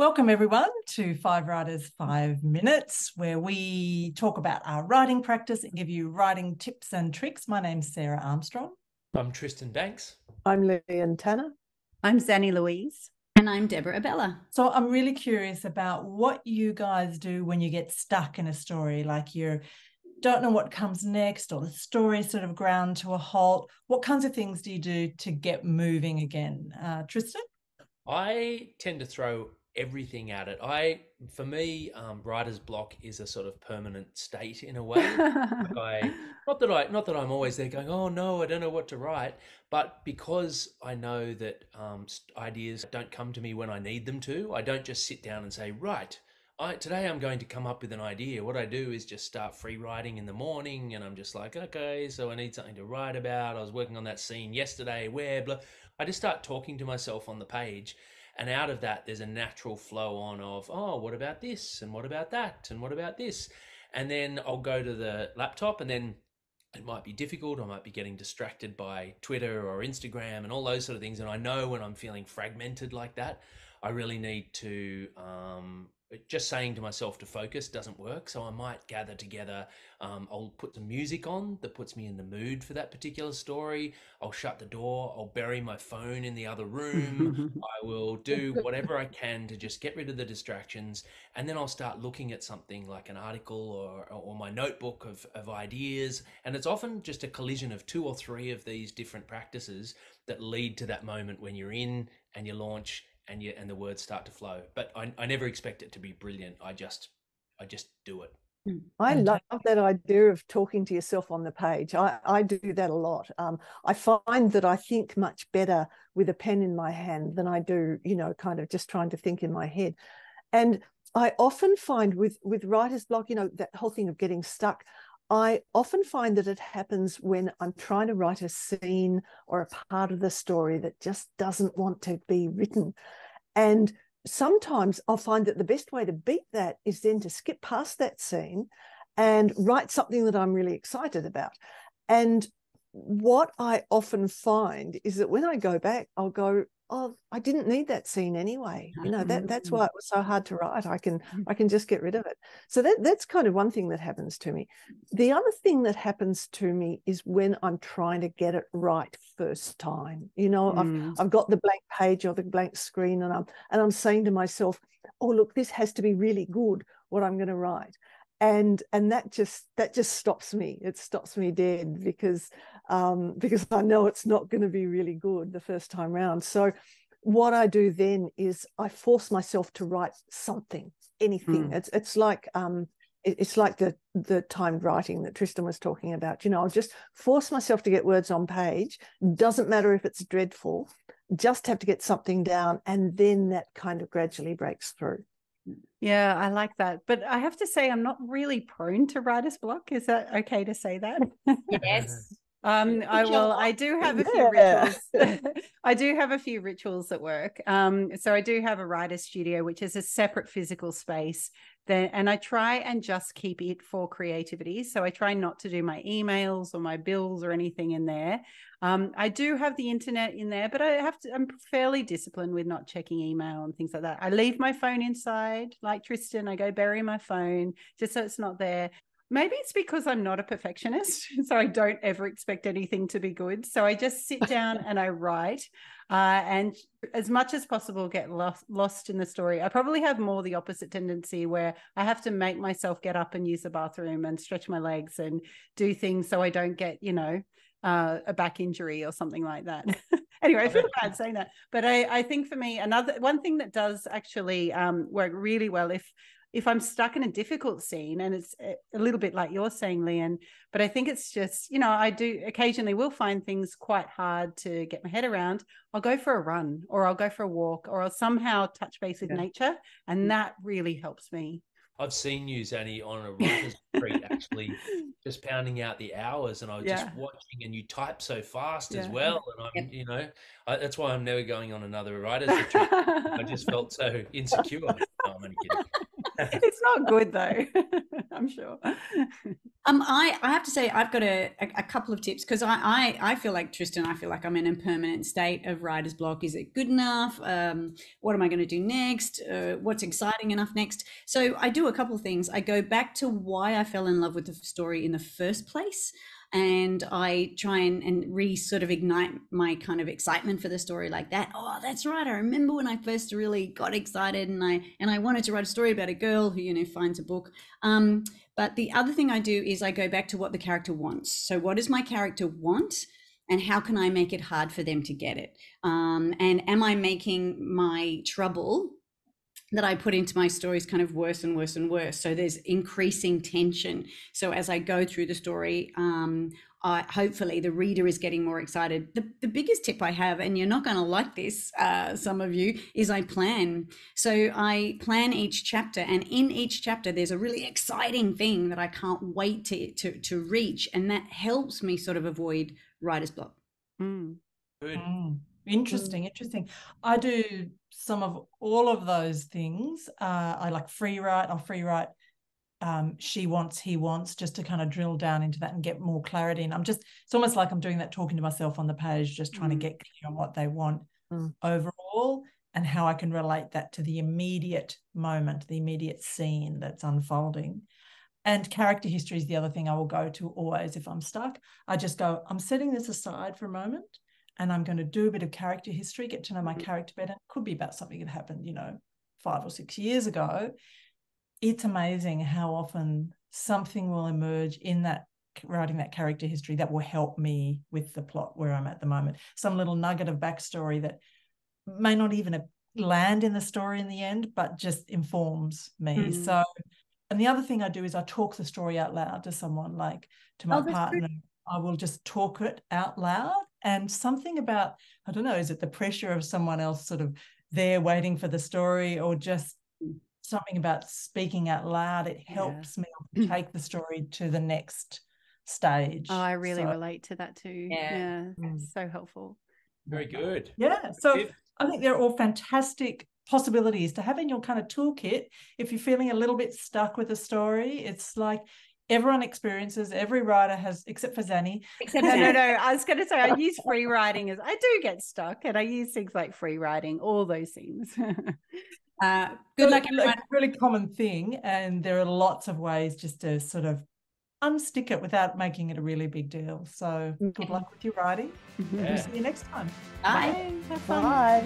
Welcome everyone to Five Writers, 5 Minutes, where we talk about our writing practice and give you writing tips and tricks. My name's Sarah Armstrong. I'm Tristan Bancks. I'm Lian. I'm Zanni, Louise. And I'm Deborah Abela. So I'm really curious about what you guys do when you get stuck in a story, like you don't know what comes next or the story sort of ground to a halt. What kinds of things do you do to get moving again? Tristan? I tend to throw everything at it. For me, writer's block is a sort of permanent state in a way. Not that I'm always there going, oh no, I don't know what to write, but because I know that ideas don't come to me when I need them to, I don't just sit down and say, right, today I'm going to come up with an idea. What I do is just start free writing in the morning, and I'm just like, okay, so I need something to write about. I was working on that scene yesterday, where blah. I just start talking to myself on the page. And out of that, there's a natural flow on of, oh, what about this? And what about that? And what about this? And then I'll go to the laptop, and then it might be difficult. I might be getting distracted by Twitter or Instagram and all those sort of things. And I know when I'm feeling fragmented like that, I really need to, just saying to myself to focus doesn't work. So I might gather together. I'll put some music on that puts me in the mood for that particular story. I'll shut the door. I'll bury my phone in the other room. I will do whatever I can to just get rid of the distractions. And then I'll start looking at something like an article or my notebook of ideas. And it's often just a collision of 2 or 3 of these different practices that lead to that moment when you're in and you launch and the words start to flow. But I never expect it to be brilliant. I just do it. I love that idea of talking to yourself on the page. I do that a lot. I find that I think much better with a pen in my hand than I do, kind of just trying to think in my head. And I often find with writer's block, that whole thing of getting stuck, I often find that it happens when I'm trying to write a scene or a part of the story that just doesn't want to be written. And sometimes I'll find that the best way to beat that is then to skip past that scene and write something that I'm really excited about. And what I often find is that when I go back, I'll go, oh, I didn't need that scene anyway. That's why it was so hard to write. I can just get rid of it. So that's kind of one thing that happens to me. The other thing that happens to me is when I'm trying to get it right first time. I've got the blank page or the blank screen, and I'm saying to myself, oh, look, this has to be really good, what I'm going to write. And that just stops me. It stops me dead because I know it's not going to be really good the first time round. So what I do then is I force myself to write something, anything. It's like the timed writing that Tristan was talking about. I'll just force myself to get words on page. Doesn't matter if it's dreadful, just have to get something down, and then that kind of gradually breaks through. Yeah, I like that. But I have to say, I'm not really prone to writer's block. Is that okay to say that? Yes. I do have a few rituals. I do have a few rituals at work. So I do have a writer's studio, which is a separate physical space. And I try and just keep it for creativity. So I try not to do my emails or my bills or anything in there. I do have the internet in there, but I'm fairly disciplined with not checking email and things like that. I leave my phone inside, like Tristan. I go bury my phone just so it's not there. Maybe it's because I'm not a perfectionist, so I don't ever expect anything to be good. So I just sit down and I write, and as much as possible get lost in the story. I probably have more the opposite tendency where I have to make myself get up and use the bathroom and stretch my legs and do things so I don't get, a back injury or something like that. Anyway, I feel bad saying that. But I think for me, one thing that does actually work really well if I'm stuck in a difficult scene, and it's a little bit like you're saying, Lian, but I think it's just, I do occasionally will find things quite hard to get my head around. I'll go for a run, or I'll go for a walk, or I'll somehow touch base with nature. And that really helps me. I've seen you, Zanni, on a writer's retreat, actually, just pounding out the hours, and I was just watching, and you type so fast as well. And that's why I'm never going on another writer's retreat. I just felt so insecure. No, I'm only kidding. It's not good though. I'm sure. I have to say I've got a couple of tips, because I feel like Tristan, I feel like I'm in a permanent state of writer's block. Is it good enough? What am I going to do next? What's exciting enough next? So I do a couple of things. I go back to why I fell in love with the story in the first place, and I try and sort of ignite my kind of excitement for the story like that. Oh, that's right. I remember when I first really got excited and I wanted to write a story about a girl who, you know, finds a book. But the other thing I do is I go back to what the character wants. So what does my character want? And how can I make it hard for them to get it? And am I making my trouble that I put into my stories kind of worse and worse and worse? So there's increasing tension. So as I go through the story, hopefully the reader is getting more excited. The biggest tip I have, and you're not going to like this, some of you, is I plan. So I plan each chapter, and in each chapter there's a really exciting thing that I can't wait to reach, and that helps me sort of avoid writer's block. Good. Interesting. I do some of all of those things. I like free write. I'll free write she wants, he wants, just to kind of drill down into that and get more clarity. And it's almost like I'm doing that, talking to myself on the page, just trying to get clear on what they want overall, and how I can relate that to the immediate moment, the immediate scene that's unfolding. And character history is the other thing I will go to always if I'm stuck. I just go, I'm setting this aside for a moment, and I'm going to do a bit of character history, get to know my character better. It could be about something that happened, 5 or 6 years ago. It's amazing how often something will emerge in that, writing that character history, that will help me with the plot where I'm at the moment. Some little nugget of backstory that may not even land in the story in the end, but just informs me. So, and the other thing I do is I talk the story out loud to someone, like to my partner. I will just talk it out loud, and something about, I don't know, is it the pressure of someone else sort of there waiting for the story, or just something about speaking out loud? It helps me take the story to the next stage. Oh, I really relate to that too. Yeah. So helpful. Very good. Yeah. So I think they're all fantastic possibilities to have in your kind of toolkit if you're feeling a little bit stuck with a story. It's like everyone experiences, every writer has, except for Zanni. No. I was going to say I use free writing as I do get stuck, and I use things like free writing, all those things. Good luck. It's a really common thing, and there are lots of ways just to sort of unstick it without making it a really big deal. So good luck with your writing. We'll see you next time. Bye. Bye.